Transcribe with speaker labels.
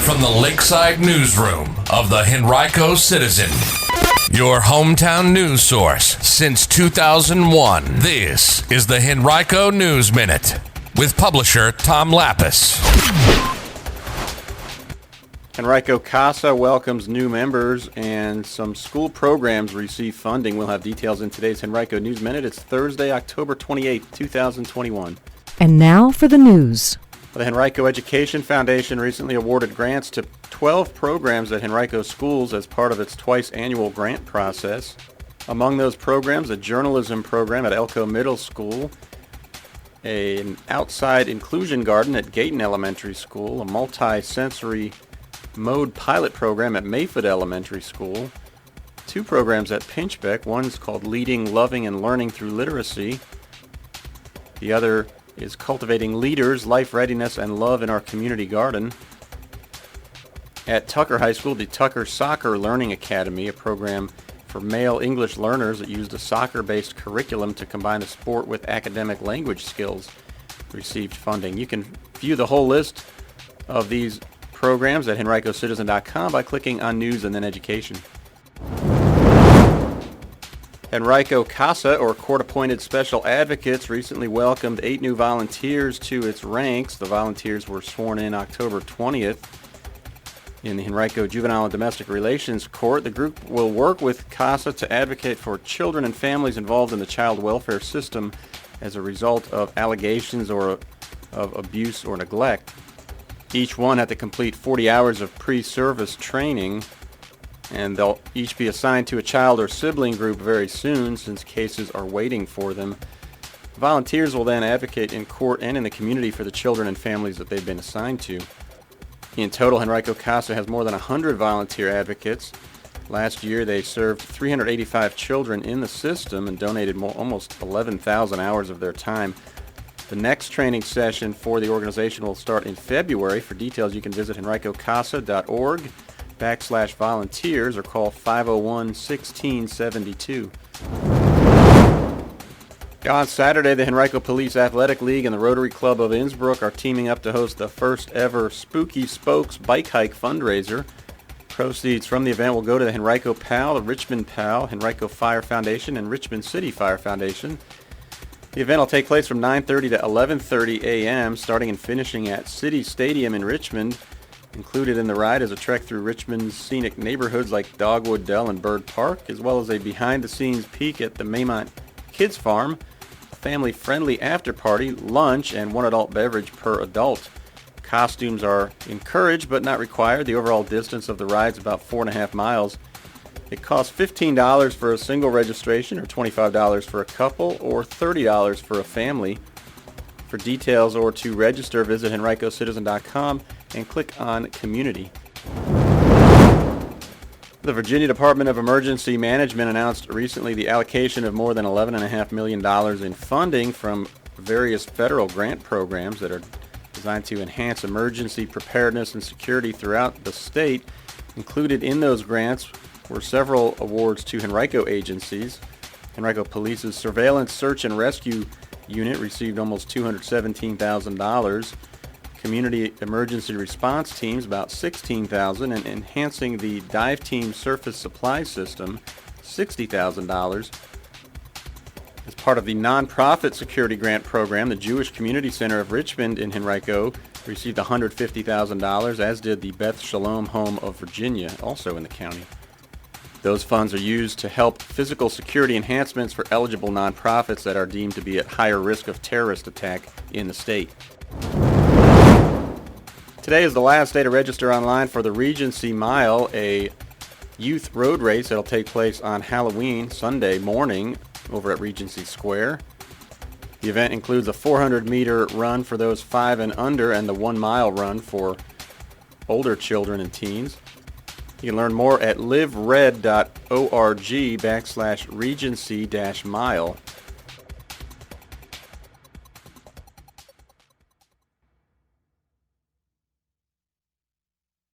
Speaker 1: from the Lakeside Newsroom of the Henrico Citizen, your hometown news source since 2001. This is the Henrico News Minute with publisher Tom Lapis.
Speaker 2: Henrico CASA welcomes new members and some school programs receive funding. We'll have details in today's Henrico News Minute. It's Thursday, October 28th, 2021.
Speaker 3: And now for the news.
Speaker 2: The Henrico Education Foundation recently awarded grants to 12 programs at Henrico schools as part of its twice annual grant process. Among those programs, a journalism program at Elko Middle School, an outside inclusion garden at Gayton Elementary School, a multi-sensory mode pilot program at Mayfield Elementary School, two programs at Pinchbeck. One's called Leading, Loving, and Learning Through Literacy. The other is Cultivating Leaders, Life Readiness, and Love in Our Community Garden. At Tucker High School, the Tucker Soccer Learning Academy, a program for male English learners that used a soccer-based curriculum to combine the sport with academic language skills, received funding. You can view the whole list of these programs at henricocitizen.com by clicking on News and then Education. Henrico CASA, or Court-Appointed Special Advocates, recently welcomed 8 new volunteers to its ranks. The volunteers were sworn in October 20th in the Henrico Juvenile and Domestic Relations Court. The group will work with CASA to advocate for children and families involved in the child welfare system as a result of allegations or of abuse or neglect. Each one had to complete 40 hours of pre-service training, and they'll each be assigned to a child or sibling group very soon since cases are waiting for them. Volunteers will then advocate in court and in the community for the children and families that they've been assigned to. In total, Henrico CASA has more than 100 volunteer advocates. Last year, they served 385 children in the system and donated almost 11,000 hours of their time. The next training session for the organization will start in February. For details, you can visit henricocasa.org/volunteers or call 501-1672. On Saturday, the Henrico Police Athletic League and the Rotary Club of Innsbruck are teaming up to host the first ever Spooky Spokes bike hike fundraiser. Proceeds from the event will go to the Henrico PAL, the Richmond PAL, Henrico Fire Foundation, and Richmond City Fire Foundation. The event will take place from 9:30 to 11:30 a.m., starting and finishing at City Stadium in Richmond. Included in the ride is a trek through Richmond's scenic neighborhoods like Dogwood Dell and Bird Park, as well as a behind-the-scenes peek at the Maymont Kids Farm, a family-friendly after-party, lunch, and one adult beverage per adult. Costumes are encouraged but not required. The overall distance of the ride is about 4.5 miles. It costs $15 for a single registration, or $25 for a couple, or $30 for a family. For details or to register, visit henricocitizen.com and click on Community. The Virginia Department of Emergency Management announced recently the allocation of more than $11.5 million in funding from various federal grant programs that are designed to enhance emergency preparedness and security throughout the state. Included in those grants were several awards to Henrico agencies. Henrico Police's Surveillance, Search, and Rescue Unit received almost $217,000. Community Emergency Response Teams about $16,000, and Enhancing the Dive Team Surface Supply System $60,000. As part of the nonprofit security grant program, the Jewish Community Center of Richmond in Henrico received $150,000, as did the Beth Shalom Home of Virginia, also in the county. Those funds are used to help physical security enhancements for eligible nonprofits that are deemed to be at higher risk of terrorist attack in the state. Today is the last day to register online for the Regency Mile, a youth road race that will take place on Halloween, Sunday morning, over at Regency Square. The event includes a 400-meter run for those 5 and under and the 1-mile run for older children and teens. You can learn more at livered.org/Regency-Mile.